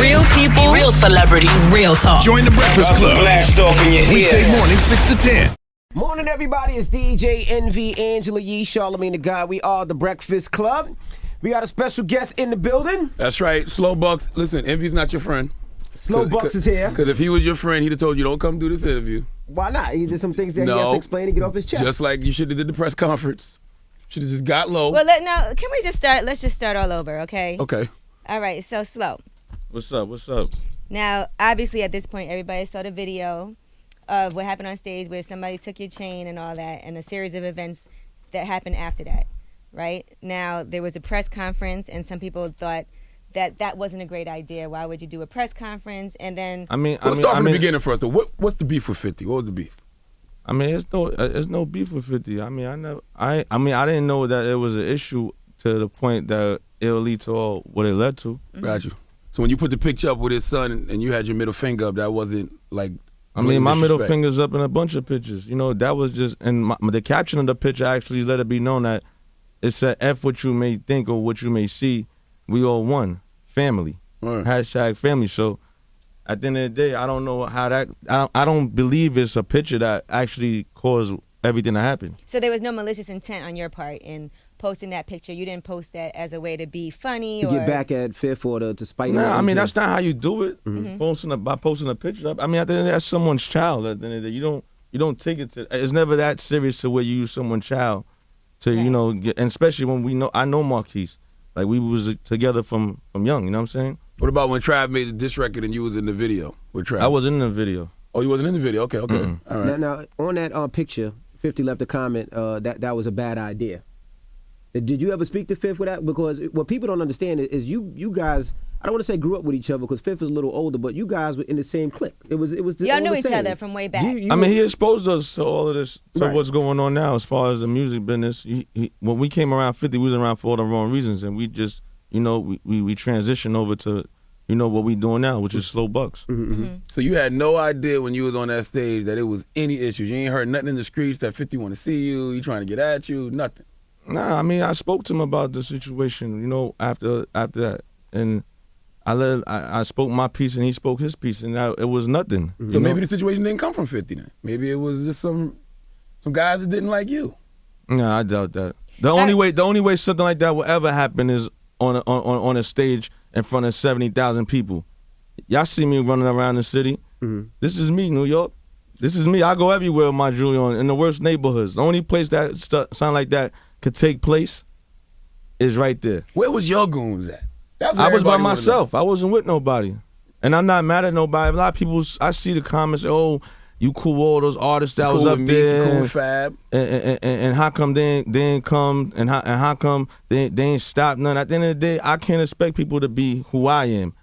Real people, real celebrities, real talk. Join the Breakfast Club. Blast off in your ear. Weekday morning, 6 to 10. Morning, everybody. It's DJ Envy, Angela Yee, Charlamagne the God. We are the Breakfast Club. We got a special guest in the building. That's right. Slowbucks. Listen, Envy's not your friend. Slowbucks is here. Because if he was your friend, he'd have told you, don't come do this interview. Why not? He did some things that he has to explain and get off his chest. Just like you should have did the press conference. Should have just got low. Well, can we just start? Let's just start all over, okay? Okay. All right, so Slow. What's up? Now, obviously, at this point, everybody saw the video of what happened on stage where somebody took your chain and all that, and a series of events that happened after that, right? Now, there was a press conference, and some people thought that wasn't a great idea. Why would you do a press conference? And then let's start from the beginning first. Though. What's the beef with 50? What was the beef? I mean, it's no beef with 50. I mean, I didn't know that it was an issue to the point that it'll lead to all what it led to. Mm-hmm. Got you. So when you put the picture up with his son and you had your middle finger up, that wasn't like. I mean, my middle finger's up in a bunch of pictures. You know, that was just, and the caption of the picture actually let it be known that it said, F what you may think or what you may see, we all one, family. Right. Hashtag family. So at the end of the day, I don't know how that, I don't believe it's a picture that actually caused everything to happen. So there was no malicious intent on your part in posting that picture. You didn't post that as a way to be funny to or get back at Fifth or to spite him. Nah, I mean, that's not how you do it. Mm-hmm. By posting a picture up. I mean, at the end of the day, that's someone's child. At the end of the day, you don't take it to. It's never that serious to where you use someone's child to get, and especially when I know Marquise. Like we was together from young. You know what I'm saying? What about when Trav made the diss record and you was in the video with Trav? I wasn't in the video. Oh, you wasn't in the video? Okay. Mm-hmm. All right. Now on that picture, 50 left a comment that was a bad idea. Did you ever speak to Fifth with that? Because what people don't understand is you guys, I don't want to say grew up with each other because Fifth is a little older, but you guys were in the same clique. It was y'all knew each other from way back. I mean, he exposed us to all of this, to what's going on now as far as the music business. When we came around 50, we was around for all the wrong reasons, and we just, we transitioned over to, what we doing now, which is Slowbucks. Mm-hmm. So you had no idea when you was on that stage that it was any issues. You ain't heard nothing in the streets that 50 want to see you. He trying to get at you. Nothing. Nah, I mean, I spoke to him about the situation, after that, and I spoke my piece and he spoke his piece, and it was nothing. So maybe the situation didn't come from 50 then. Maybe it was just some guys that didn't like you. Nah, I doubt that. The only way something like that will ever happen is on a stage in front of 70,000 people. Y'all see me running around the city. Mm-hmm. This is me, New York. This is me. I go everywhere with my jewelry on, in the worst neighborhoods. The only place that sound like that could take place is right there. Where was your goons at? I was by myself. I wasn't with nobody. And I'm not mad at nobody. A lot of people, I see the comments, oh, you cool all those artists that was up there. Cool Fab. And how come they ain't come, and how come they ain't stop none. At the end of the day, I can't expect people to be who I am.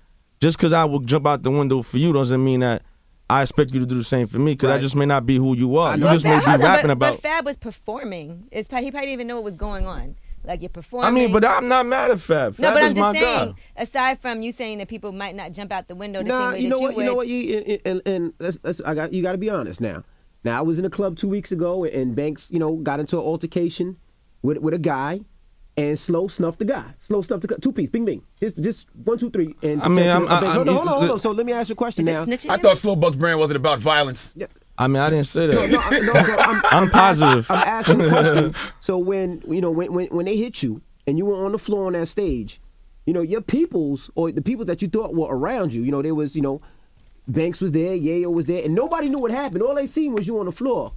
Just because I will jump out the window for you doesn't mean that I expect you to do the same for me, because I just may not be who you are. You just may be rapping about. But Fab was performing. He probably didn't even know what was going on. Like, you're performing. I mean, but I'm not mad at Fab. No, Fab but is I'm just my saying, guy. aside from you saying that people might not jump out the window the same way you that know you would. You got to be honest now. Now, I was in a club 2 weeks ago, and Banks, got into an altercation with a guy. And Slow snuffed the guy. Slow snuffed the guy. Two-piece, bing, bing. Just 1, 2, 3. And I mean, hold on. So let me ask you a question now. I thought Slowbucks brand wasn't about violence. Yeah. I mean, I didn't say that. So I'm positive. I'm asking the question. So when they hit you and you were on the floor on that stage, your peoples or the people that you thought were around you, there was, Banks was there, Yayo was there, and nobody knew what happened. All they seen was you on the floor.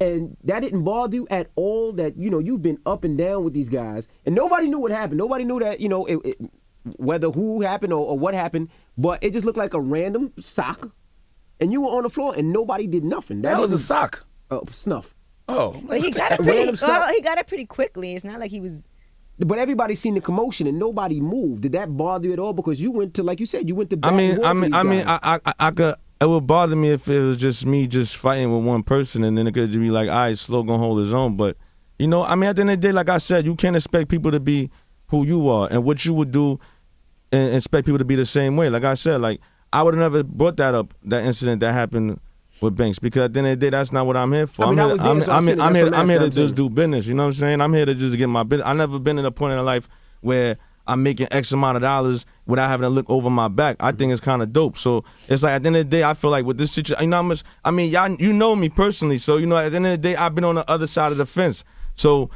And that didn't bother you at all that, you've been up and down with these guys. And nobody knew what happened. Nobody knew that, whether who happened or what happened. But it just looked like a random sock. And you were on the floor and nobody did nothing. That was a sock. Snuff. Oh. But he got it pretty quickly. It's not like he was. But everybody seen the commotion and nobody moved. Did that bother you at all? Because you went to, like you said, you went to I could. It would bother me if it was just me just fighting with one person, and then it could be like, all right, Slow gonna hold his own. But, at the end of the day, like I said, you can't expect people to be who you are and what you would do and expect people to be the same way. Like I said, I would have never brought that up, that incident that happened with Banks, because at the end of the day, that's not what I'm here for. I'm here to just do business. You know what I'm saying? I'm here to just get my business. I've never been in a point in life where I'm making X amount of dollars without having to look over my back. I think it's kind of dope. So it's like at the end of the day, I feel like with this situation, you know how much, I mean, y'all, you know me personally. So, you know, at the end of the day, I've been on the other side of the fence. So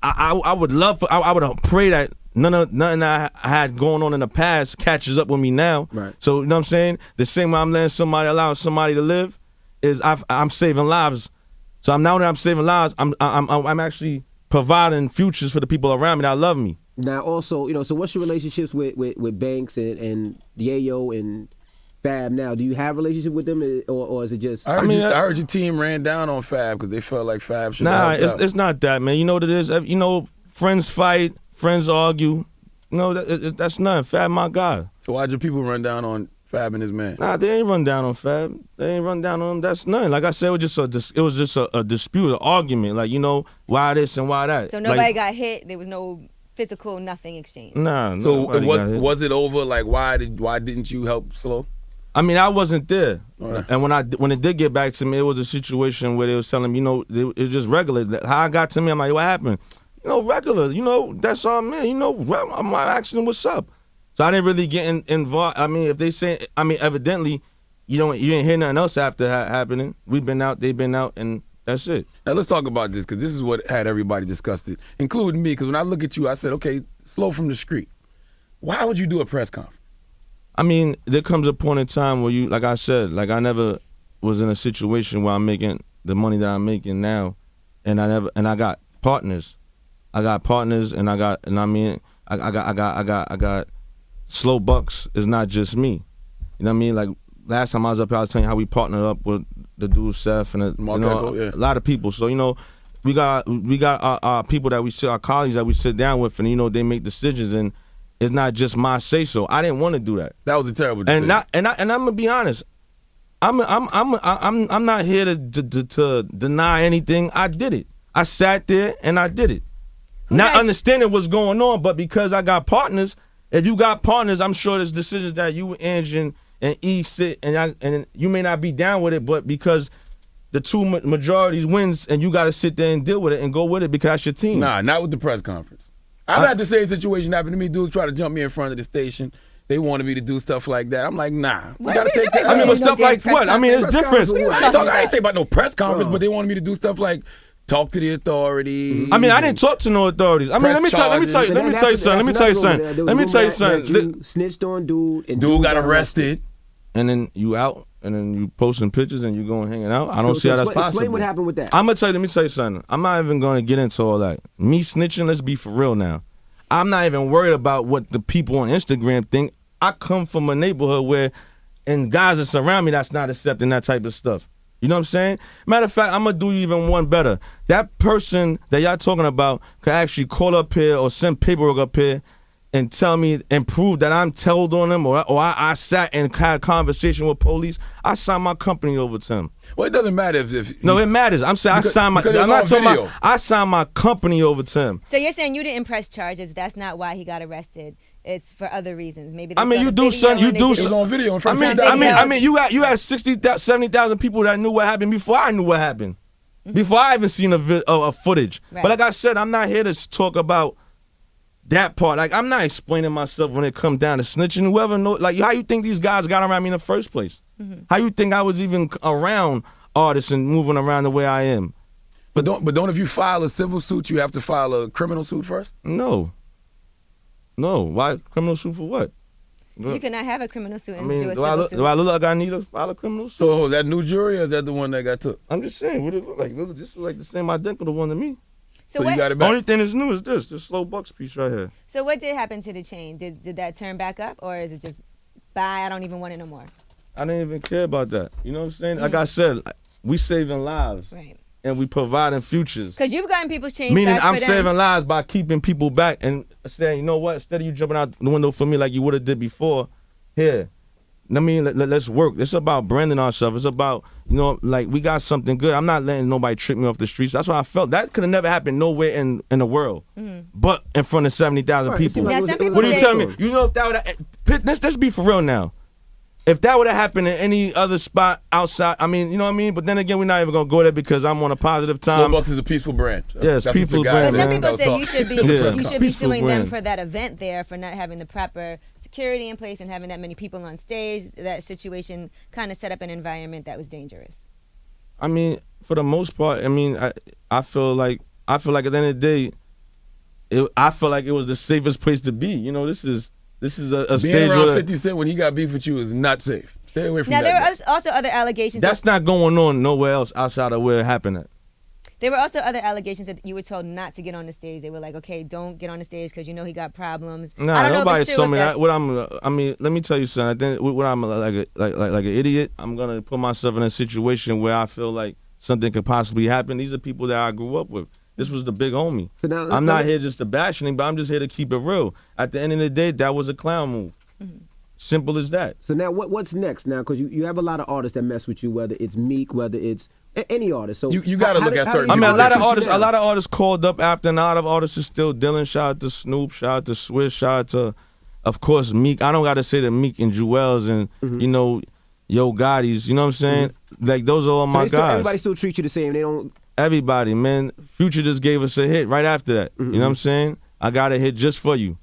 I would love for, I would pray that nothing I had going on in the past catches up with me now. Right. So, you know what I'm saying? The same way I'm allowing somebody to live is I'm saving lives. So now that I'm saving lives, I'm actually providing futures for the people around me that love me. Now, also, you know, so what's your relationships with Banks and Yayo and Fab now? Do you have a relationship with them, or is it just? I heard your team ran down on Fab because they felt like Fab should. Nah, it's not that, man. You know what it is? You know, friends fight, friends argue. You know, that's nothing. Fab, my guy. So why'd your people run down on Fab and his man? Nah, they ain't run down on Fab. They ain't run down on him. That's nothing. Like I said, it was just a dispute, an argument. Like, you know, why this and why that. So nobody got hit. There was no physical nothing exchange. Nah. So was it over? Like why didn't you help Slow? I mean, I wasn't there, Right. and when it did get back to me, it was a situation where they was telling me, you know, it was just regular. How it got to me, I'm like, what happened? You know, regular. You know, that's all, man. You know, I'm asking what's up. So I didn't really get involved. I mean, if they say, I mean, evidently, you didn't hear nothing else after happening. We've been out, they've been out, and that's it. Now let's talk about this because this is what had everybody disgusted, including me. Because when I look at you, I said, okay, Slow from the street. Why would you do a press conference? I mean, there comes a point in time where you, like I said, like I never was in a situation where I'm making the money that I'm making now, and I got partners. I got Slowbucks is not just me. You know what I mean? Like last time I was up here, I was telling you how we partnered up with the dude Seth and a lot of people. So, you know, we got our people that our colleagues that we sit down with, and you know, they make decisions, and it's not just my say so. I didn't want to do that. That was a terrible decision. And I'm gonna be honest. I'm not here to deny anything. I did it. I sat there and I did it. Not understanding what's going on, but because I got partners. If you got partners, I'm sure there's decisions that you, Ange, and E sit, and you may not be down with it, but because the two majorities wins, and you got to sit there and deal with it and go with it because that's your team. Nah, not with the press conference. I've had the same situation happen to me. Dudes try to jump me in front of the station. They wanted me to do stuff like that. I'm like, nah. We got to take care of it. I mean, but stuff like what? I mean, it's different. I ain't say about no press conference, but they wanted me to do stuff like talk to the authorities. I mean, I didn't talk to no authorities. I mean, let me tell you something. Let me tell you something. You snitched on dude, and dude got arrested. And then you out, and then you posting pictures, and you going hanging out. I don't see how that's possible. Explain what happened with that. Let me tell you something. I'm not even going to get into all that. Me snitching, let's be for real now. I'm not even worried about what the people on Instagram think. I come from a neighborhood where, and guys that surround me, that's not accepting that type of stuff. You know what I'm saying? Matter of fact, I'm going to do even one better. That person that y'all talking about could actually call up here or send paperwork up here and tell me and prove that I'm told on them or I sat and had a conversation with police. I signed my company over to him. Well, it doesn't matter if no, it matters. I'm saying I signed my. I'm not talking about. I signed my company over to him. So you're saying you didn't press charges? That's not why he got arrested. It's for other reasons. Maybe. I mean, you do something. You do something. It was on video in front of I mean, you had 60,000, 70,000 people that knew what happened before I knew what happened. Mm-hmm. Before I even seen a footage. Right. But like I said, I'm not here to talk about that part. Like, I'm not explaining myself when it comes down to snitching. Whoever knows, like, how you think these guys got around me in the first place? Mm-hmm. How you think I was even around artists and moving around the way I am? But don't if you file a civil suit, you have to file a criminal suit first? No. Why criminal suit for what? You cannot have a criminal suit and do a civil suit. Do I look like I need to file a criminal suit? So is that new jury or is that the one that got took? I'm just saying, what it look like? This is like the same identical one to me. So you got it back? The only thing that's new is this Slowbucks piece right here. So what did happen to the chain? Did that turn back up, or is it just bye? I don't even want it no more. I didn't even care about that. You know what I'm saying? Like I said, we saving lives, right? And we providing futures. Because you've gotten people's chains meaning back. I'm saving lives by keeping people back and saying, you know what? Instead of you jumping out the window for me like you would have did before, here. I mean, let's work. It's about branding ourselves. It's about, you know, like we got something good. I'm not letting nobody trick me off the streets. That's what I felt. That could have never happened nowhere in the world, but in front of 70,000 people. Now, some people what are you telling me? You know, if that would let's be for real now. if that would have happened in any other spot outside, I mean, you know what I mean? But then again, we're not even going to go there because I'm on a positive time. Slowbucks is a peaceful brand. Yes, That's peaceful what the guy brand, But some said. people say you should be you should be Peaceful suing them brand. for that event there, for not having the proper security in place and having that many people on stage. That situation kind of set up an environment that was dangerous. I mean, for the most part, I mean, I feel like at the end of the day, I feel like it was the safest place to be. You know, this is a Being stage around where 50 Cent when he got beef with you is not safe. Stay away from Now there that. are also other allegations. that's not going on nowhere else outside of where it happened at. There were also other allegations that you were told not to get on the stage. They were like, okay, don't get on the stage because you know he got problems. I Nah, don't know nobody if it's true, told if me that's- that. I mean, let me tell you something. I think what I'm like an idiot. I'm gonna put myself in a situation where I feel like something could possibly happen. These are people that I grew up with. This was the big homie. So now, I'm not here just to bash him, but I'm just here to keep it real. At the end of the day, that was a clown move. Simple as that. So now, what's next now? Because you have a lot of artists that mess with you, whether it's Meek, whether it's any artist. So You gotta look at certain I mean, a lot of people. artists called up after, and a lot of artists are still dealing. Shout out to Snoop, shout out to Swiss, shout out to, of course, Meek. I don't gotta say the Meek and Jewels and you know, Yo Gotti's. You know what I'm saying? Like those are all my guys. Everybody still treats you the same. They don't. Everybody, man. Future just gave us a hit right after that. You know what I'm saying? I got a hit just for you.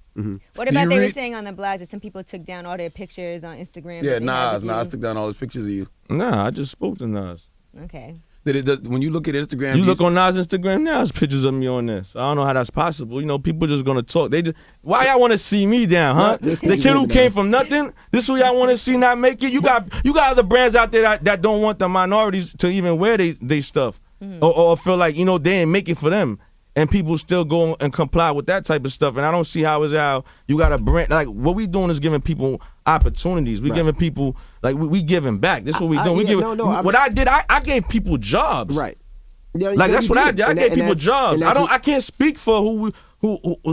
What about you they were read- saying on the blogs that some people took down all their pictures on Instagram? Yeah, that they had with Nas you? took down all those pictures of you. Nah, I just spoke to Nas. Okay. When you look at Instagram, You look on Nas' Instagram now, there's pictures of me on this. I don't know how that's possible. You know, people just gonna talk. They just why y'all want to see me down, huh? There's The pictures kid of who me came now. from nothing. This who y'all want to see not make it. You got other brands out there that don't want the minorities to even wear they stuff, or feel like you know they ain't make it for them. And people still go and comply with that type of stuff. And I don't see how you got a brand. Like, what we doing is giving people opportunities. We giving people, like, we giving back. That's what we doing. I gave people jobs. Right. Yeah, Like, that's what I did. I gave people jobs. and that's I can't speak for who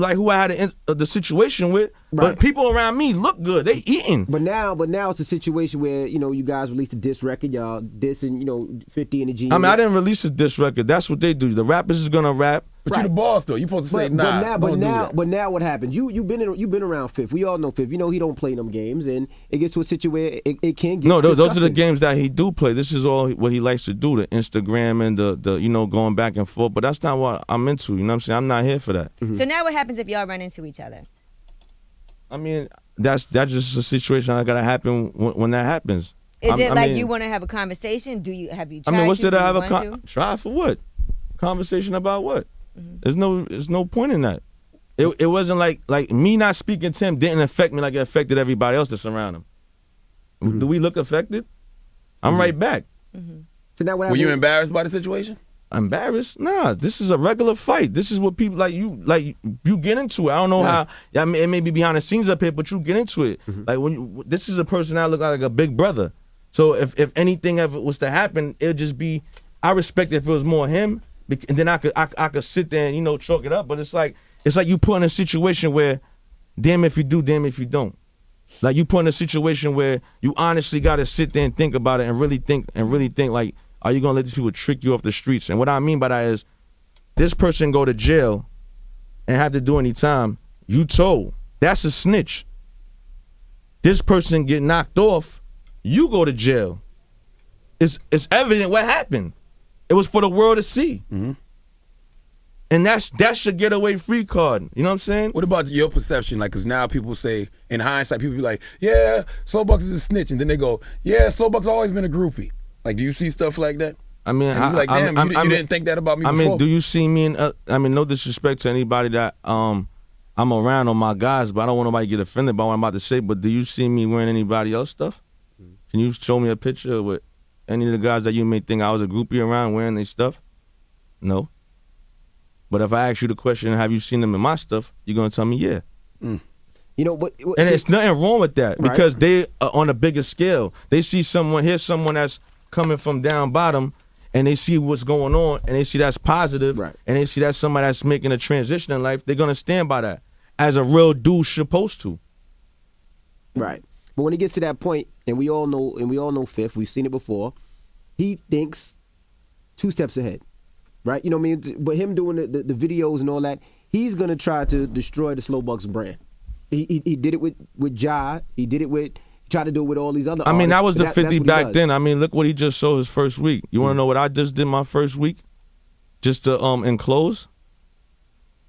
I had the situation with. But Right. people around me look good. They eating. But now it's a situation where you guys released a diss record, y'all dissing 50 and the G. I mean, I didn't release a diss record. That's what they do. The rappers is gonna rap. but you the boss though. You supposed to say nah. don't do that. But now what happens? You've been around Fifth. We all know Fifth. You know he don't play them games, and it gets to a situation where it can get. No, those are the disgusting. games that he do play. This is all what he likes to do, the Instagram and the going back and forth. But that's not what I'm into. You know what I'm saying? I'm not here for that. So now what happens if y'all run into each other? I mean, that's just a situation that gotta happen when that happens. Is it I like mean- you want to have a conversation? Have you I tried mean, what's to? there to Do have you a want to? try for what? Conversation about what? There's no point in that. It wasn't like me not speaking to him didn't affect me like it affected everybody else that's around him. Do we look affected? I'm right back. So now what Were happens? you embarrassed by the situation? Embarrassed? Nah, this is a regular fight. This is what people you get into it. I don't know how. I mean, it may be behind the scenes up here, but you get into it. Like this is a person that look like a big brother. So if anything ever was to happen, it'd just be. I respect it if it was more him, and then I could sit there and chalk it up. But it's like you put in a situation where, damn if you do, damn if you don't. Like you put in a situation where you honestly got to sit there and think about it and really think like, are you gonna let these people trick you off the streets? And what I mean by that is, this person go to jail and have to do any time. You told. That's a snitch. This person get knocked off. You go to jail. It's evident what happened. It was for the world to see. And that's your getaway free card. You know what I'm saying? What about your perception? Like, because now people say, in hindsight, people be like, yeah, Slowbucks is a snitch. And then they go, yeah, Slowbucks always been a groupie. Like, do you see stuff like that? I mean, And you be like, damn, you didn't think that about me before. I mean, do you see me in, no disrespect to anybody that I'm around on my guys, but I don't want nobody to get offended by what I'm about to say, but do you see me wearing anybody else stuff? Can you show me a picture with any of the guys that you may think I was a groupie around wearing their stuff? No. But if I ask you the question, have you seen them in my stuff? You're going to tell me, yeah. But And there's nothing wrong with that Right. because they are on a bigger scale. They see someone that's coming from down bottom and they see what's going on and they see that's positive Right. and they see that's somebody that's making a transition in life. They're going to stand by that as a real dude supposed to. Right. But when it gets to that point, and we all know Fifth, we've seen it before, he thinks 2 steps ahead. Right? You know what I mean? But him doing the videos and all that, he's gonna try to destroy the Slowbucks brand. He did it with Ja, he did it with try to do it with all these other. I mean, that artists, was the 50 that's what he back does. then. I mean, look what he just showed his first week. You want to know what I just did my first week? Just to enclose.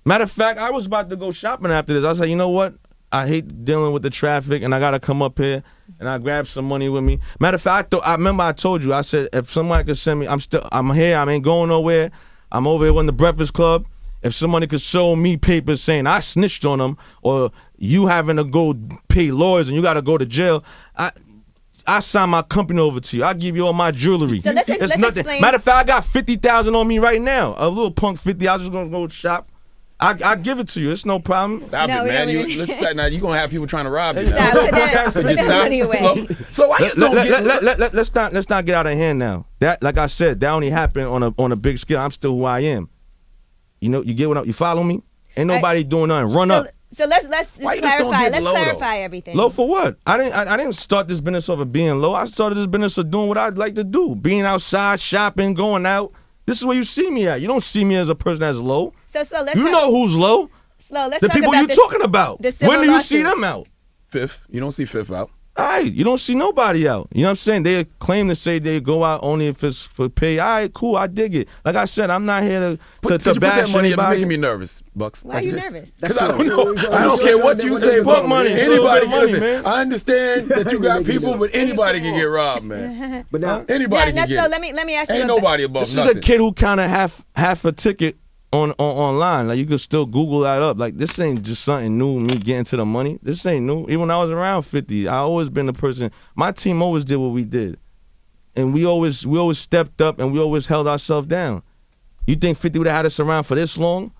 Matter of fact, I was about to go shopping after this. I said, you know what? I hate dealing with the traffic, and I gotta come up here and I grab some money with me. Matter of fact, I remember I told you. I said if somebody could send me, I'm here. I ain't going nowhere. I'm over here in the Breakfast Club. If somebody could show me papers saying I snitched on them, or you having to go pay lawyers and you gotta go to jail, I sign my company over to you. I give you all my jewelry. So let's nothing. explain. Matter of fact, I got $50,000 on me right now. A little punk 50. I just gonna go shop. I give it to you. It's no problem. Stop No, it, we man. don't- Let's start now. You're going to have people trying to rob you. Stop, now. put that money away. So why you just don't get... Let's not get out of hand now. That, like I said, that only happened on a big scale. I'm still who I am. You know, you get what you follow me? Ain't nobody doing nothing. Run up. So let's just Why you just don't clarify. get Let's low, though? clarify everything. Low for what? I didn't start this business off of being low. I started this business of doing what I'd like to do. Being outside, shopping, going out. This is where you see me at. You don't see me as a person that's low. So let's You know who's low. Let's The talk people about you this, talking about. the civil When do you see lawsuit. them out? Fifth. You don't see Fifth out. All right, you don't see nobody out. You know what I'm saying? They claim to say they go out only if it's for pay. All right, cool, I dig it. Like I said, I'm not here to Could you put bash that money up? You're anybody. making me nervous, Bucks. Why are you nervous? Because I don't know. I don't care what you say, Book Buck. money, Anybody show money, can. man. I understand that you got people, but anybody can get robbed, man. But now, Anybody can So get. let me ask you. Ain't nobody above This is nothing. the kid who kind of half a ticket on online. Like you could still Google that up. Like this ain't just something new. Me getting to the money. This ain't new. Even when I was around 50, I always been the person. My team always did what we did, and we always stepped up and we always held ourselves down. You think 50 would have had us around for this long?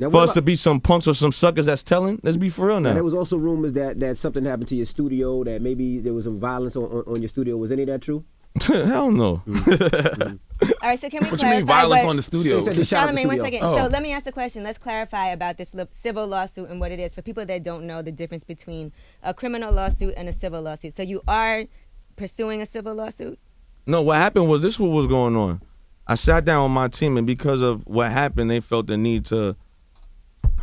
now For what us to about- be some punks or some suckers that's telling? Let's be for real now, now. there was also rumors that something happened to your studio. That maybe there was some violence on your studio. Was any of that true? Hell no. All right, so can we What you clarify mean violence what- on the studio? They said they shot up the Charlamagne, one studio. second. Oh. So let me ask the question. Let's clarify about this civil lawsuit and what it is for people that don't know the difference between a criminal lawsuit and a civil lawsuit. So you are pursuing a civil lawsuit? No, what happened was this: what was going on. I sat down with my team, and because of what happened, they felt the need to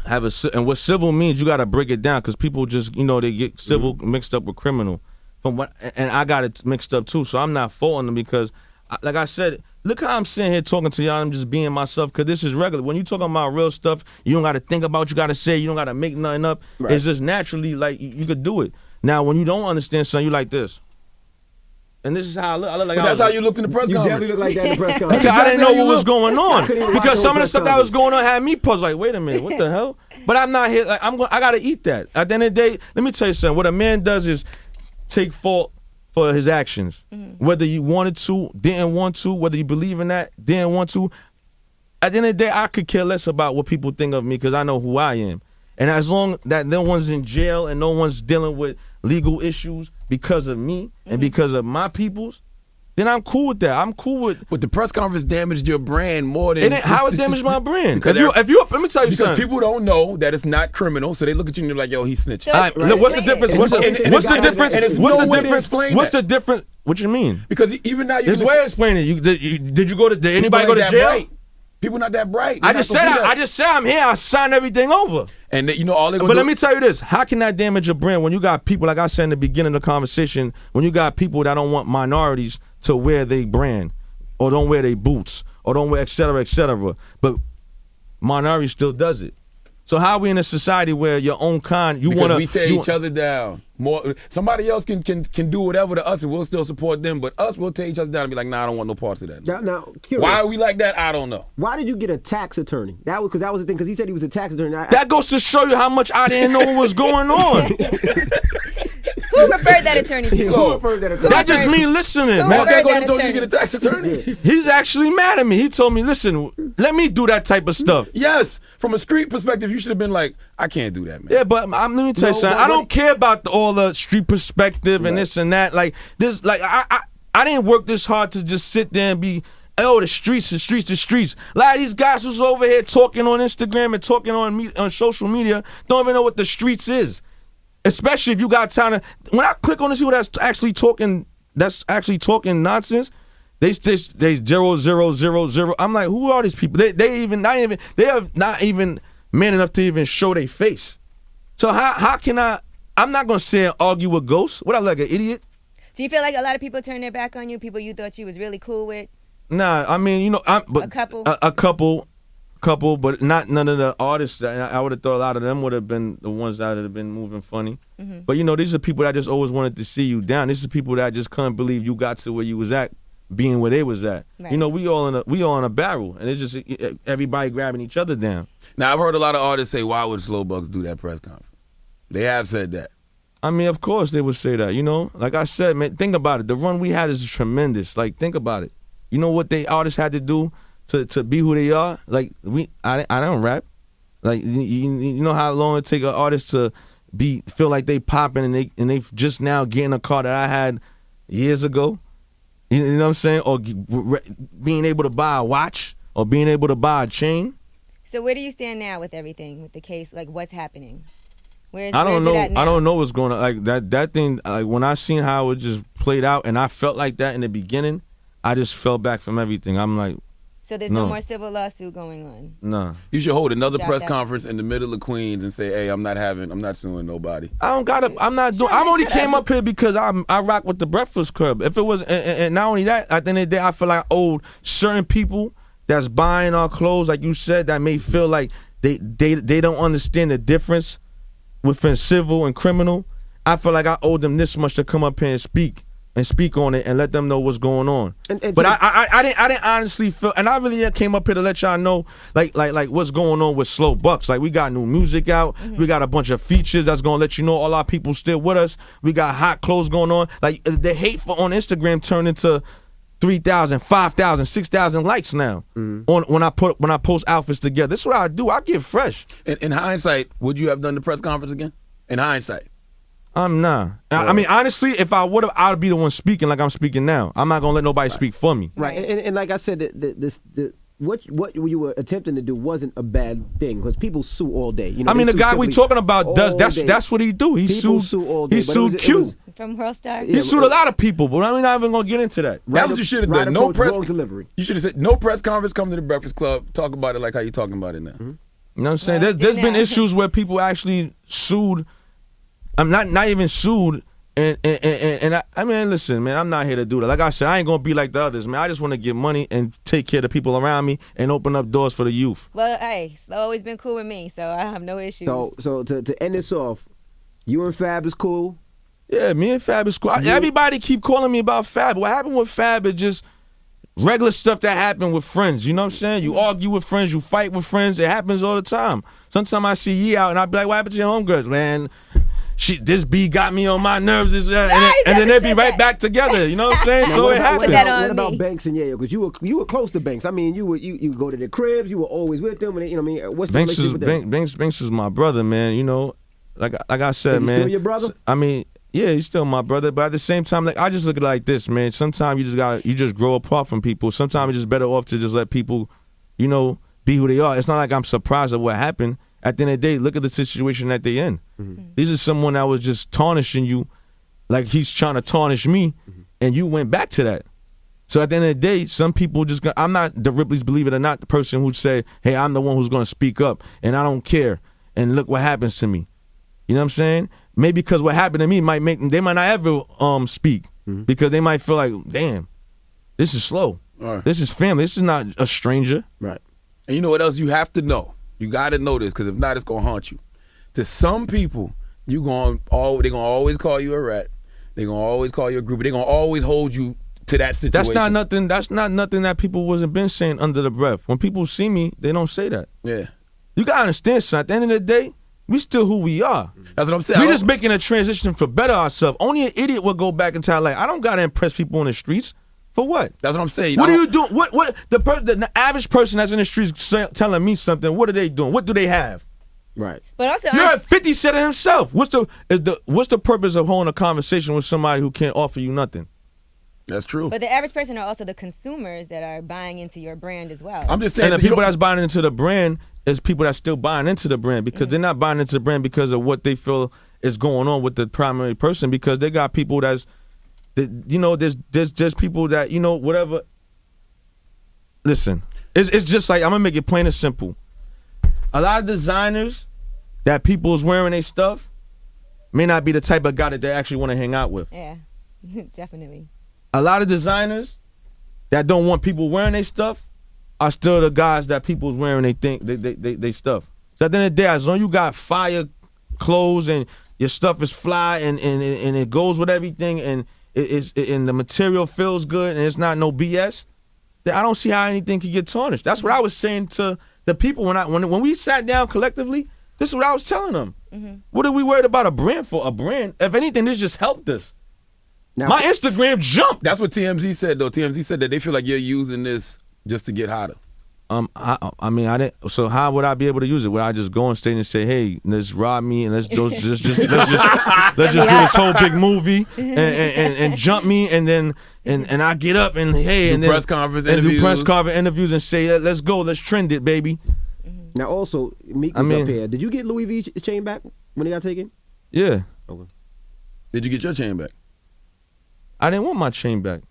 have and what civil means, you got to break it down because people just, they get civil mixed up with criminal. And I got it mixed up too, so I'm not faulting them because, like I said, look how I'm sitting here talking to y'all. I'm just being myself because this is regular. When you talking about real stuff, you don't got to think about what you got to say. You don't got to make nothing up. Right. It's just naturally like you could do it. Now, when you don't understand something, you like this. And this is how I look. I look like But I that's was how you looked in the press You conference. definitely look like that in the press conference. because I didn't know Exactly how what you was going I couldn't on. even watch Because the some of the press stuff that was conference. going on had me puzzled. Like, wait a minute, what the hell? But I'm not here. Like, I gotta eat that. At the end of the day, let me tell you something. What a man does is take fault for his actions. Whether you wanted to, didn't want to, whether you believe in that, didn't want to. At the end of the day, I could care less about what people think of me because I know who I am. And as long that no one's in jail and no one's dealing with legal issues because of me and because of my peoples, then I'm cool with that. I'm cool with. But the press conference damaged your brand more than... How it damaged my brand? Because If you, let me tell you Because something. people don't know that it's not criminal, so they look at you and they're like, yo, he's snitching. So All right, look, what's the difference? What's And the difference? and it's What's no the way to difference? explain What's that. the difference? What you mean? Because even now you There's can way of explaining it. Did you go to? Did anybody go to that jail? bright. People not that bright. I just said I'm here. I signed everything over. And they, all they gonna But do, let me tell you this: how can that damage your brand when you got people like I said in the beginning of the conversation? When you got people that don't want minorities to wear their brand, or don't wear their boots, or don't wear et cetera, but minority still does it. So how are we in a society where your own kind you because want to? we tear each other down. More somebody else can do whatever to us and we'll still support them, but us we'll tear each other down and be like, nah, I don't want no parts of that. Now, curious, Why are we like that? I don't know. Why did you get a tax attorney? That was the thing because he said he was a tax attorney. That goes to show you how much I didn't know what was going on. Who referred that attorney to you? Who referred that attorney? That just me listening, Who man. Mark referred Echo that told you to attorney? get a tax attorney. He's actually mad at me. He told me, listen, let me do that type of stuff. Yes, from a street perspective, you should have been like, I can't do that, man. Yeah, but let me tell you No, something. but I don't care about all the street perspective and this and that. Like this, like I didn't work this hard to just sit there and be, oh, the streets. A lot of these guys who's over here talking on Instagram and talking on social media don't even know what the streets is. Especially if you got time to. When I click on the people that's actually talking nonsense, they 0. I'm like, who are these people? They are not even man enough to even show their face. So how can I I'm not gonna say and argue with ghosts. What I look like an idiot? Do you feel like a lot of people turned their back on you? People you thought you was really cool with? Nah, I mean, but A couple? a couple, but not none of the artists. I would have thought a lot of them would have been the ones that would have been moving funny. Mm-hmm. But these are people that just always wanted to see you down. These are people that just couldn't believe you got to where you was at, being where they was at. Right. We all in a barrel, and it's just everybody grabbing each other down. Now I've heard a lot of artists say, "Why would Slowbucks do that press conference?" They have said that. I mean, of course they would say that. Like I said, man, think about it. The run we had is tremendous. Like, think about it. You know what they artists had to do to be who they are? Like, I don't rap. Like, you know how long it take an artist to feel like they popping and they just now getting a car that I had years ago. You know what I'm saying? Or being able to buy a watch or being able to buy a chain. So where do you stand now with everything, with the case? Like, what's happening? I don't know. I don't know what's going on. Like that thing. Like when I seen how it just played out, and I felt like that in the beginning, I just fell back from everything. I'm like, so there's no more civil lawsuit going on. Nah. You should hold another Drop press that. conference in the middle of Queens and say, "Hey, I'm not suing nobody." I'm not doing. I'm only came up here because I rock with the Breakfast Club. If it was, and not only that, at the end of the day, I feel like I owed certain people that's buying our clothes, like you said, that may feel like they don't understand the difference within civil and criminal. I feel like I owe them this much to come up here and speak on it and let them know what's going on. But I didn't honestly feel, and I really came up here to let y'all know like what's going on with Slowbucks. Like, we got new music out, we got a bunch of features that's gonna let you know all our people still with us. We got hot clothes going on. Like, the hate on Instagram turned into 3,000, 5,000, 6,000 likes now on when I post outfits together. This is what I do. I get fresh. In hindsight, would you have done the press conference again? In hindsight. I'm not. I mean, honestly, if I would have, I would be the one speaking like I'm speaking now. I'm not gonna let nobody speak for me. Right, and like I said, what you were attempting to do wasn't a bad thing because people sue all day. I mean, the guy we talking about does that's what he do. He people sued. Sue all day, he sued Q. From World Star? He sued a lot of people, but I'm not even gonna get into that. That's what you should have done. No press delivery. You should have said no press conference. Come to the Breakfast Club. Talk about it like how you talking about it now. You know what I'm saying? Well, There's been now. issues where people actually sued. I'm not even sued. And I mean, listen, man, I'm not here to do that. Like I said, I ain't gonna be like the others, man. I just want to get money and take care of the people around me and open up doors for the youth. Well, hey, Slow always been cool with me, so I have no issues. So to end this off, you and Fab is cool. Yeah, me and Fab is cool. Everybody keep calling me about Fab. What happened with Fab is just regular stuff that happened with friends. You know what I'm saying? You argue with friends, you fight with friends. It happens all the time. Sometimes I see Yee out and I be like, what happened to your homegirls, man? This B got me on my nerves, and then they be right back together. You know what I'm saying? Now, So what it about- happens. that on What about me. Banks and Yayo? Because you were close to Banks. I mean, you go to their cribs. You were always with them. And you know what I mean? What's the Banks relationship with them? Banks is my brother, man. You know, like I said, Is he man. still your brother? I mean, yeah, he's still my brother. But at the same time, like, I just look at it like this, man. Sometimes you just grow apart from people. Sometimes it's just better off to just let people, be who they are. It's not like I'm surprised at what happened. At the end of the day, look at the situation that they in. This is someone that was just tarnishing you, like he's trying to tarnish me, and you went back to that. So at the end of the day, some people just I'm not the Ripley's, believe it or not, the person who say, hey, I'm the one who's going to speak up, and I don't care, and look what happens to me. You know what I'm saying? Maybe because what happened to me they might not ever speak, because they might feel like, damn, this is Slow. Right. This is family. This is not a stranger. Right. And you know what else you have to know? You got to know this, because if not, it's going to haunt you. To some people, they're going to always call you a rat. They're going to always call you a group. They're going to always hold you to that situation. That's not nothing that people wasn't been saying under the breath. When people see me, they don't say that. Yeah. You got to understand, son. At the end of the day, we still who we are. That's what I'm saying. We just making a transition for better ourselves. Only an idiot would go back and tell, like, I don't got to impress people on the streets. For what? That's what I'm saying. What are you doing? What the average person that's in the streets telling me something? What are they doing? What do they have? Right. But also, You heard 50 said it himself. What's the purpose of holding a conversation with somebody who can't offer you nothing? That's true. but the average person are also the consumers that are buying into your brand as well. I'm just saying. And the people that's buying into the brand is people that's still buying into the brand, because they're not buying into the brand because of what they feel is going on with the primary person, because they got people there's people that, whatever. Listen, it's just like, I'm gonna make it plain and simple. A lot of designers that people is wearing their stuff, may not be the type of guy that they actually want to hang out with. Yeah, definitely. A lot of designers that don't want people wearing their stuff are still the guys that people's wearing they stuff. So at the end of the day, as long as you got fire clothes and your stuff is fly and it goes with everything and and the material feels good and it's not no BS, then I don't see how anything can get tarnished. That's what I was saying to the people when we sat down collectively. This is what I was telling them. Mm-hmm. What are we worried about a brand for? A brand, if anything, this just helped us. Now, my Instagram jumped. That's what TMZ said, though. TMZ said that they feel like you're using this just to get hotter. I mean, I didn't. So how would I be able to use it? Would I just go on stage and say, "Hey, let's rob me and let's just do this whole big movie and jump me and then and I get up and hey and do press conference interviews and say, let's go, let's trend it, baby." Now also, Meek was up here. Did you get Louis V chain back when he got taken? Yeah. Okay. Did you get your chain back? I didn't want my chain back.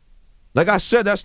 Like I said, let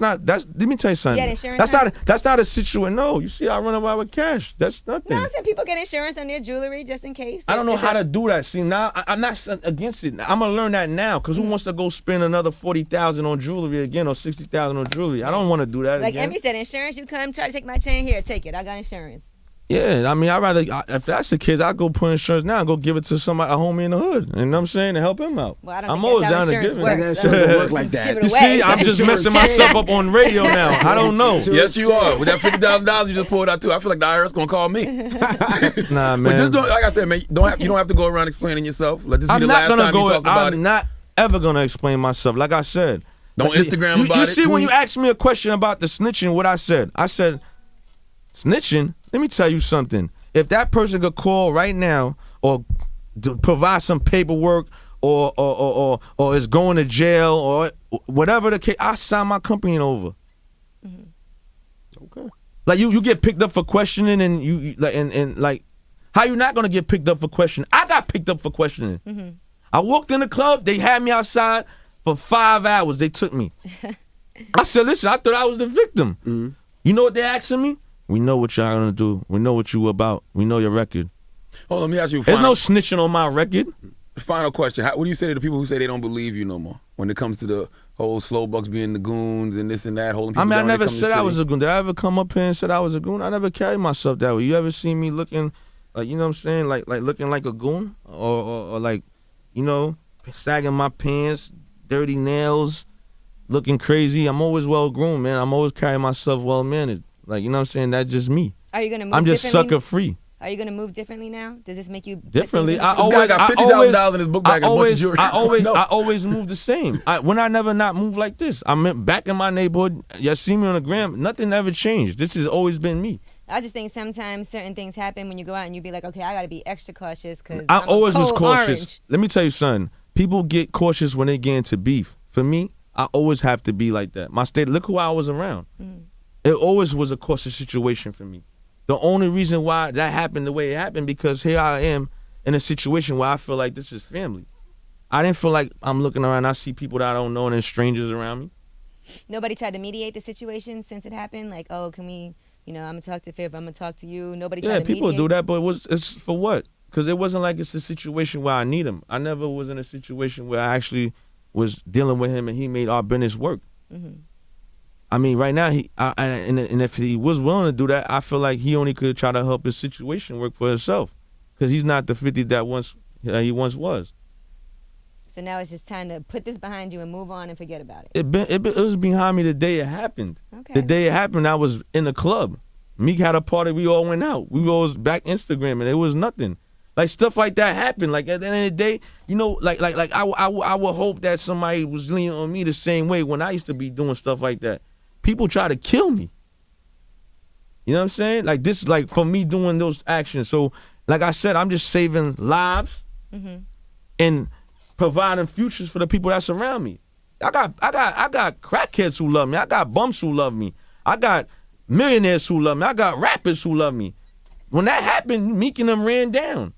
me tell you something. That's not a situation. No, you see, I run around with cash. That's nothing. No, I said people get insurance on their jewelry just in case. I don't know how to do that. See, now I'm not against it. I'm gonna learn that now because who wants to go spend another $40,000 on jewelry again or $60,000 on jewelry? I don't want to do that like again. Emmy said, insurance. You come try to take my chain here, take it. I got insurance. Yeah, I mean, if that's the case, I'd go put insurance now and go give it to somebody, a homie in the hood. You know what I'm saying? To help him out. Well, I don't I'm think always that's how down to insurance give it. works. That doesn't work like that. You see, I'm just messing myself up on radio now. I don't know. Yes, you are. With that $50,000 you just pulled out too, I feel like the IRS gonna call me. Nah, man. But just like I said, man, you don't have to go around explaining yourself. Let this be the last time you talk about it. I'm not ever gonna explain myself. Like I said, don't Instagram about it. You see, when you asked me a question about the snitching, what I said, snitching. Let me tell you something. If that person could call right now or provide some paperwork or is going to jail or whatever the case, I sign my company over. Mm-hmm. Okay. Like you get picked up for questioning and you like how you not gonna get picked up for questioning? I got picked up for questioning. Mm-hmm. I walked in the club, they had me outside for 5 hours. They took me. I said, listen, I thought I was the victim. Mm-hmm. You know what they asking me? We know what y'all gonna do. We know what you about. We know your record. Oh, let me ask you. There's no snitching on my record. Final question. What do you say to the people who say they don't believe you no more when it comes to the whole Slowbucks being the goons and this and that? Holding people I mean, I down never said I was a goon. Did I ever come up here and said I was a goon? I never carried myself that way. You ever seen me looking like, you know what I'm saying, like looking like a goon or like, you know, sagging my pants, dirty nails, looking crazy? I'm always well groomed, man. I'm always carrying myself well managed. Like, you know what I'm saying? That's just me. Are you gonna move I'm just differently? sucker free. Are you gonna move differently now? Does this make you differently? I got $50,000 in his book bag. I always move the same. When I never not move like this. I meant back in my neighborhood. You see me on the gram. Nothing ever changed. This has always been me. I just think sometimes certain things happen when you go out and you be like, okay, I got to be extra cautious because I always was cautious. Orange. Let me tell you something. People get cautious when they get into beef. For me, I always have to be like that. My state. Look who I was around. Mm. It always was a cautious situation for me. The only reason why that happened the way it happened because here I am in a situation where I feel like this is family. I didn't feel like I'm looking around and I see people that I don't know and there's strangers around me. Nobody tried to mediate the situation since it happened? Like, oh, can we, I'm going to talk to Fib, I'm going to talk to you. Nobody tried to mediate? Yeah, people do that, but it's for what? Because it wasn't like it's a situation where I need him. I never was in a situation where I actually was dealing with him and he made our business work. Mm-hmm. I mean, right now, and if he was willing to do that, I feel like he only could try to help his situation work for himself, because he's not the 50 that he once was. So now it's just time to put this behind you and move on and forget about it. It was behind me the day it happened. Okay. The day it happened, I was in the club. Meek had a party. We all went out. We all was back Instagram, and it was nothing. Like stuff like that happened. Like at the end of the day, like I would hope that somebody was leaning on me the same way when I used to be doing stuff like that. People try to kill me. You know what I'm saying? Like this, like for me doing those actions. So, like I said, I'm just saving lives and providing futures for the people that surround me. I got crackheads who love me. I got bums who love me. I got millionaires who love me. I got rappers who love me. When that happened, Meek and them ran down.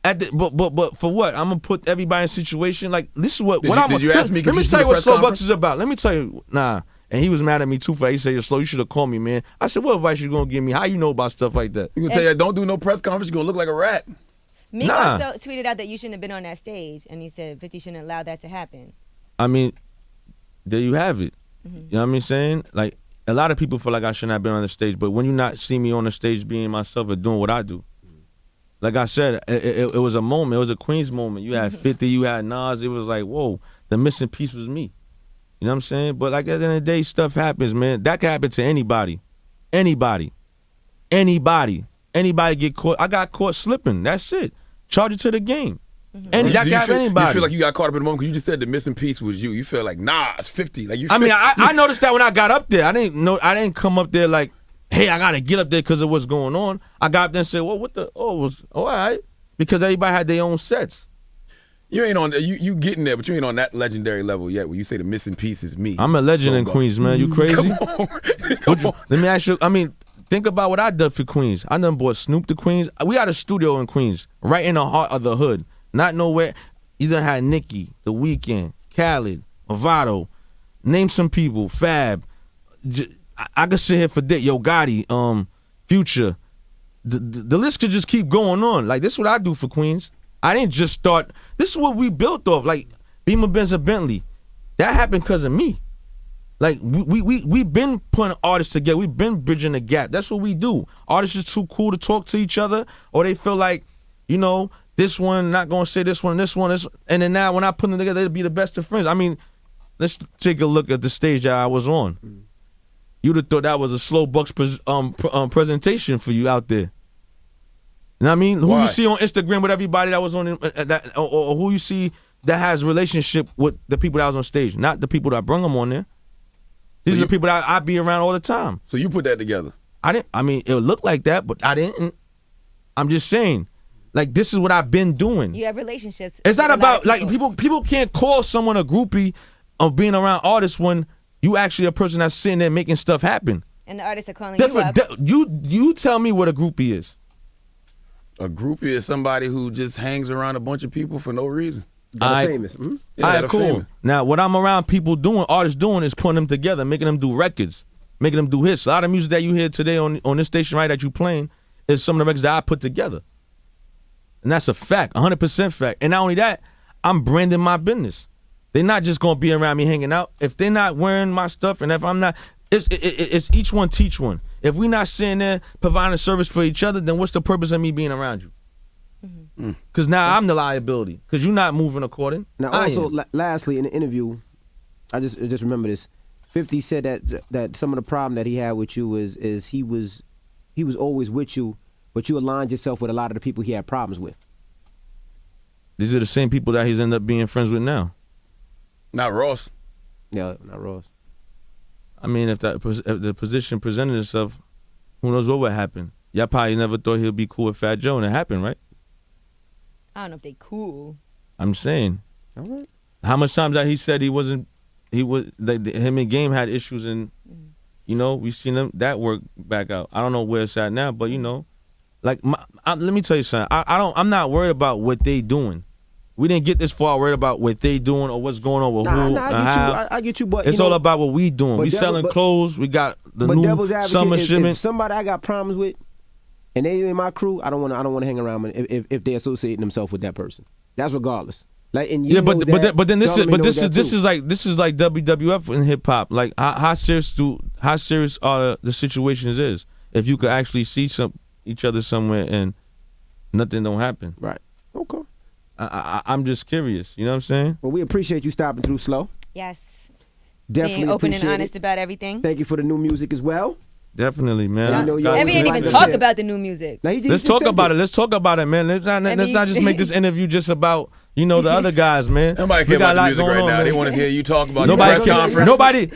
But for what? I'm gonna put everybody in a situation like this is what I'm. Did you ask me? Let me tell you what Slowbucks is about. Let me tell you. Nah. And he was mad at me too for that. He said, Slow, you should have called me, man. I said, what advice you gonna give me? How you know about stuff like that? You gonna tell you, don't do no press conference, you're gonna look like a rat. Migos also tweeted out that you shouldn't have been on that stage, and he said 50 shouldn't allow that to happen. I mean, there you have it. You know what I'm saying? Like, a lot of people feel like I shouldn't have been on the stage, but when you not see me on the stage being myself or doing what I do, like I said, it was a moment. It was a Queens moment. You had 50, you had Nas. It was like, whoa, the missing piece was me. You know what I'm saying? But like at the end of the day, stuff happens, man. That can happen to anybody. Anybody get caught. I got caught slipping. That's it. Charge it to the game. And that can happen anybody. You feel like you got caught up in the moment because you just said the missing piece was you. You feel like, nah, it's 50. Like you. I mean, I noticed that when I got up there. I didn't come up there like, hey, I gotta get up there because of what's going on. I got up there and said, well, all right, because everybody had their own sets. You ain't on you getting there, but you ain't on that legendary level yet where you say the missing piece is me. I'm a legend in Queens, man. You crazy? Come on. Let me ask you. I mean, think about what I did for Queens. I done brought Snoop to Queens. We had a studio in Queens, right in the heart of the hood. Not nowhere. You done had Nicki, The Weeknd, Khaled, Movado. Name some people. Fab. I could sit here for days. Yo Gotti, Future. The list could just keep going on. Like, this is what I do for Queens. I didn't just start. This is what we built off. Like, Beamer, Benz, and Bentley. That happened because of me. Like, we been putting artists together. We've been bridging the gap. That's what we do. Artists is too cool to talk to each other, or they feel like, you know, this one not going to say this one, and then now when I put them together, they'll be the best of friends. I mean, let's take a look at the stage that I was on. You'd have thought that was a Slowbucks presentation for you out there. You know what I mean? Who you see on Instagram with everybody that was on that, or who you see that has relationship with the people that was on stage, not the people that brung them on there. These are the people that I be around all the time. So you put that together? I didn't. I mean, it looked like that, but I didn't. I'm just saying. Like, this is what I've been doing. You have relationships. It's not about, like, people can't call someone a groupie of being around artists when you actually a person that's sitting there making stuff happen. And the artists are calling you up. You tell me what a groupie is. A groupie is somebody who just hangs around a bunch of people for no reason. Famous. Yeah, all right, cool. Famous. Now, what I'm around people doing, artists doing, is putting them together, making them do records, making them do hits. A lot of music that you hear today on this station, right, that you playing, is some of the records that I put together. And that's a fact, 100% fact. And not only that, I'm branding my business. They're not just going to be around me hanging out. If they're not wearing my stuff, and if I'm not, it's each one teach one. If we're not sitting there providing a service for each other, then what's the purpose of me being around you? Because now I'm the liability. Because you're not moving according. Now, also, lastly, in the interview, I just remember this. 50 said that some of the problem that he had with you is he was always with you, but you aligned yourself with a lot of the people he had problems with. These are the same people that he's ended up being friends with now. Not Ross. Yeah, not Ross. I mean, if the position presented itself, who knows what would happen? Y'all probably never thought he'd be cool with Fat Joe, and it happened, right? I don't know if they cool. I'm saying. All right. How much times that he said him and Game had issues, and you know, we seen them that work back out. I don't know where it's at now, but you know, like let me tell you something. I'm not worried about what they doing. We didn't get this far worried about what they doing or what's going on with who and how. I get you, but it's all about what we doing. We selling clothes. We got the new summer shipment. If somebody I got problems with, and they in my crew, I don't want to hang around if they're associating themselves with that person. That's regardless. Like, and you but then this is like WWF in hip hop. Like, how serious are the situations is if you could actually see each other somewhere and nothing don't happen. Right. Okay. I'm just curious. You know what I'm saying? Well, we appreciate you stopping through, Slow. Yes. Definitely being open and appreciate honest about everything. Thank you for the new music as well. Definitely, man. Evie didn't even talk about the new music. Let's talk about it. Let's talk about it, man. Let's not just make this interview just about, the other guys, man. Nobody care about the music right now. They want to hear you talk about the press conference.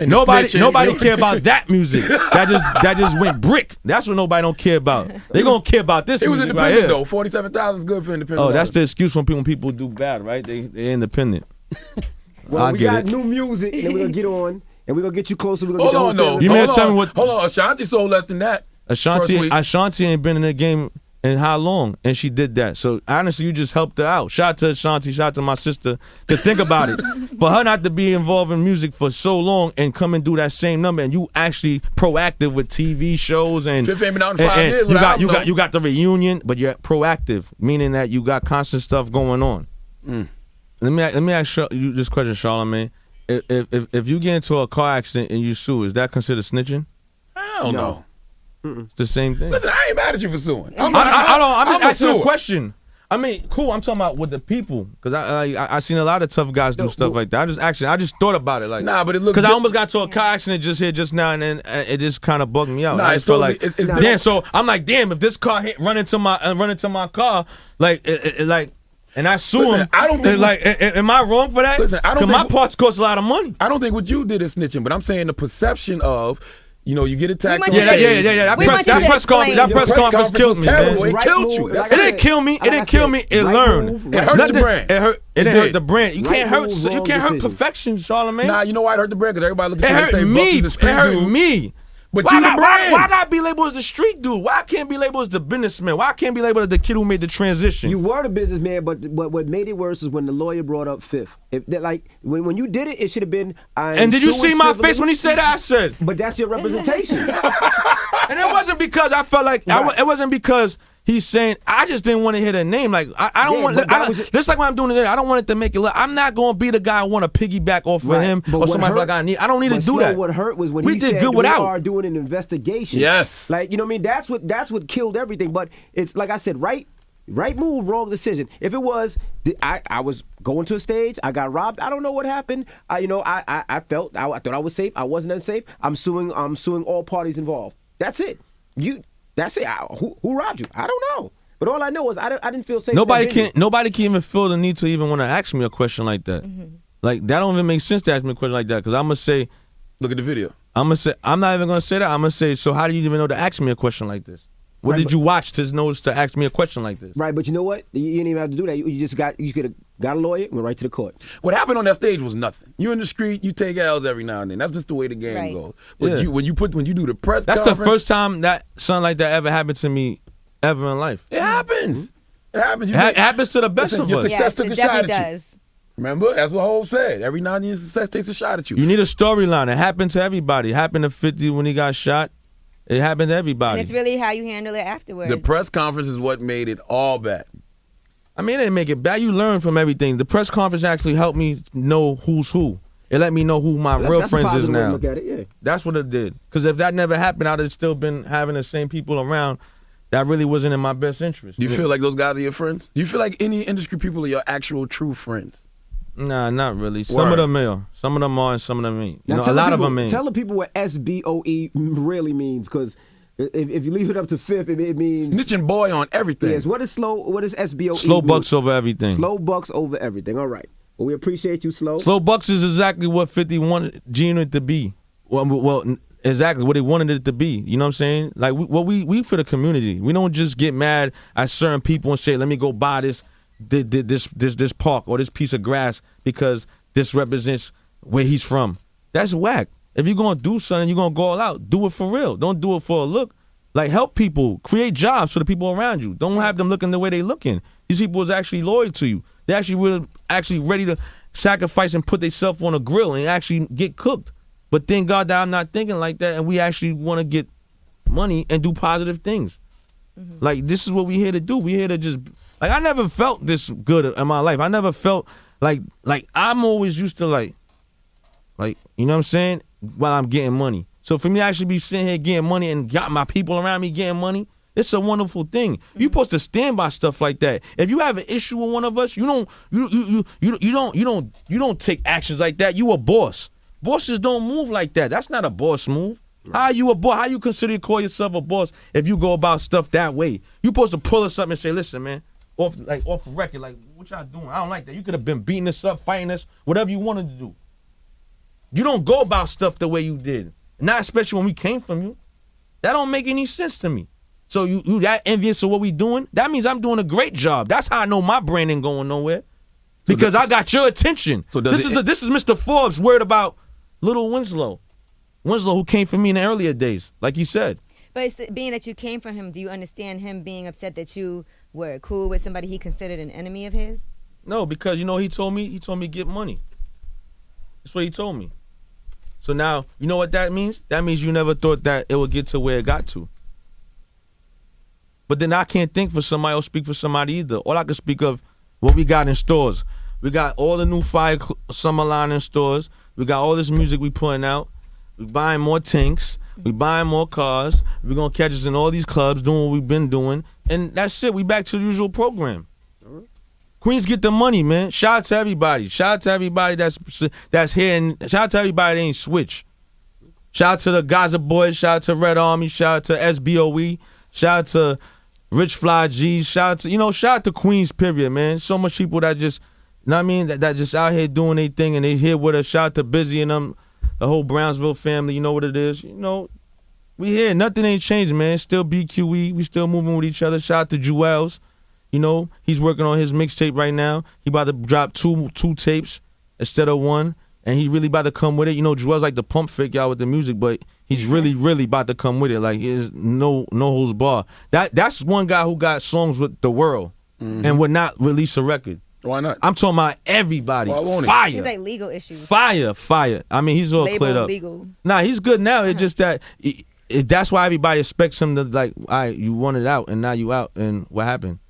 Nobody care about that music. That just went brick. That's what nobody don't care about. They gonna care about this music. It was independent though. 47,000 is good for independent. Oh, that's the excuse when people do bad, right? They're independent. Well, we got new music, and then we're gonna get on. And we're going to get you closer. Hold on. You may tell me what... Hold on. Ashanti sold less than that. Ashanti ain't been in the game And how long? And she did that. So honestly, you just helped her out. Shout out to Ashanti, shout out to my sister. Because think about it. For her not to be involved in music for so long and come and do that same number, and you actually proactive with TV shows and Fifth ain't been out in 5 years. You got the reunion, but you're proactive, meaning that you got constant stuff going on. Let me ask you this question, Charlamagne. If you get into a car accident and you sue, is that considered snitching? I don't know. It's the same thing. Listen, I ain't mad at you for suing. I'm just asking a question. I mean, cool. I'm talking about with the people, because I seen a lot of tough guys do stuff like that. I just thought about it, like, nah, but it looks because I almost got to a car accident just now, and then it just kind of bugged me out. Nah, I it's just felt totally, like, it's damn. So I'm like, damn, if this car run into my car, like, like. And I sue him. I don't think like, am I wrong for that? Listen, I don't. Because my parts cost a lot of money. I don't think what you did is snitching, but I'm saying the perception of, you get attacked. Yeah. That press conference killed me, man. It killed you. It didn't kill me. It didn't kill me. It learned. It hurt the brand. It didn't hurt the brand. You can't hurt perfection, Charlamagne. Nah, you know why it hurt the brand? Because everybody look at you and say, Bucky's a street dude. It hurt me. But why gotta be labeled as the street dude? Why can't be labeled as the businessman? Why can't be labeled as the kid who made the transition? You were the businessman, but what made it worse is when the lawyer brought up Fifth. When you did it should have been. And did you see my face when he said that? I said. But that's your representation. And it wasn't because I felt like it wasn't because he's saying I just didn't want to hear the name. Like I don't want. Just like when I'm doing it, I don't want it to make it look. I'm not going to be the guy who want to piggyback off of him or somebody like I need. I don't need to do that. What hurt was when we he did said good we without. are doing an investigation. Yes, like you know what I mean. That's what killed everything. But it's like I said, right move, wrong decision. If it was, I was going to a stage, I got robbed. I don't know what happened. I thought I was safe. I wasn't unsafe. I'm suing all parties involved. That's it. That's it. Who robbed you? I don't know. But all I know is I didn't feel safe. Nobody can even feel the need to even want to ask me a question like that. Mm-hmm. Like that don't even make sense to ask me a question like that, because I'm gonna say, look at the video. I'm gonna say I'm not even gonna say that. I'm gonna say, so how do you even know to ask me a question like this? What did you watch to know to ask me a question like this? Right, but you know what? You didn't even have to do that. You could have got a lawyer and went right to the court. What happened on that stage was nothing. You in the street, you take L's every now and then. That's just the way the game goes. But when you do the press that's conference, the first time that something like that ever happened to me ever in life. It happens. Mm-hmm. It happens. It happens to the best of us. Yes, it definitely does. Remember? That's what Hov said. Every now and then your success takes a shot at you. You need a storyline. It happened to everybody. It happened to 50 when he got shot. It happened to everybody. And it's really how you handle it afterwards. The press conference is what made it all bad. I mean, it didn't make it bad. You learn from everything. The press conference actually helped me know who's who. It let me know who my real friends is now. Look at it, yeah. That's what it did. Because if that never happened, I'd have still been having the same people around. That really wasn't in my best interest. Do you feel like those guys are your friends? Do you feel like any industry people are your actual true friends? Nah, not really. Some of them are. Some of them are and some of them ain't. Now, a lot of them ain't. Tell the people what SBOE really means, because if you leave it up to Fifth, it means snitching boy on everything. Yes. What is SBOE? Slowbucks over everything. Slowbucks over everything. All right. Well, we appreciate you, Slow. Slowbucks is exactly what 50 wanted Gino to be. Well, exactly what they wanted it to be. You know what I'm saying? Like we for the community. We don't just get mad at certain people and say, "Let me go buy this park or this piece of grass because this represents where he's from." That's whack. If you're gonna do something, you're gonna go all out. Do it for real. Don't do it for a look. Like, help people, create jobs for the people around you. Don't have them looking the way they looking. These people is actually loyal to you. They actually ready to sacrifice and put themselves on a grill and actually get cooked. But thank God that I'm not thinking like that, and we actually want to get money and do positive things. Mm-hmm. Like, this is what we here to do. We here to just, like, I never felt this good in my life. I never felt like I'm always used to like, you know what I'm saying, while I'm getting money. So for me to actually be sitting here getting money and got my people around me getting money, it's a wonderful thing. Mm-hmm. You're supposed to stand by stuff like that. If you have an issue with one of us, you don't take actions like that. You a boss. Bosses don't move like that. That's not a boss move. Right. How are you a boss? How you consider to call yourself a boss if you go about stuff that way? You supposed to pull us up and say, "Listen, man, off the record, like, what y'all doing? I don't like that. You could have been beating us up, fighting us, whatever you wanted to do. You don't go about stuff the way you did. Not especially when we came from you. That don't make any sense to me. So you that envious of what we doing? That means I'm doing a great job. That's how I know my brain ain't going nowhere. Because I got your attention. So this is Mr. Forbes worried about Little Winslow, who came from me in the earlier days, like you said. But being that you came from him, do you understand him being upset that you were cool with somebody he considered an enemy of his? No, because you know he told me get money. That's what he told me. So now, you know what that means? That means you never thought that it would get to where it got to. But then I can't think for somebody or speak for somebody either. All I can speak of what we got in stores. We got all the new fire summer line in stores. We got all this music we putting out. We buying more tanks. We buying more cars. We're going to catch us in all these clubs doing what we've been doing. And that's it. We back to the usual program. Queens get the money, man. Shout out to everybody. Shout out to everybody that's here. And shout out to everybody that ain't switch. Shout out to the Gaza Boys. Shout out to Red Army. Shout out to SBOE. Shout out to Rich Fly G's. Shout out to Queens, period, man. So much people that just, you know what I mean, that just out here doing their thing and they here with us. Shout out to Busy and them, the whole Brownsville family. You know what it is. You know, we here. Nothing ain't changed, man. Still BQE. We still moving with each other. Shout out to Jewels. You know, he's working on his mixtape right now. He about to drop two tapes instead of one. And he really about to come with it. You know, Joel's like the pump fake y'all with the music, but he's really, really about to come with it. Like, there's no holds bar. That's one guy who got songs with the world and would not release a record. Why not? I'm talking about everybody. Why won't he? Fire. Seems like legal issues. Fire. I mean, he's all Label cleared up. legal. Nah, he's good now. It's just that that's why everybody expects him to, like, all right, you wanted out and now you out. And what happened?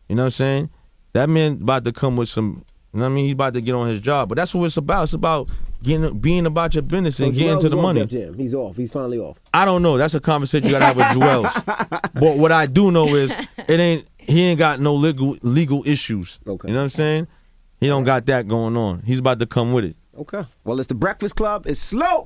You know what I'm saying? That man about to come with some, you know what I mean? He's about to get on his job. But that's what it's about. It's about being about your business and getting to the money. He's off. He's finally off. I don't know. That's a conversation you got to have with Joel's. But what I do know is he ain't got no legal issues. Okay. You know what I'm saying? He don't got that going on. He's about to come with it. Okay. Well, it's the Breakfast Club. It's slow.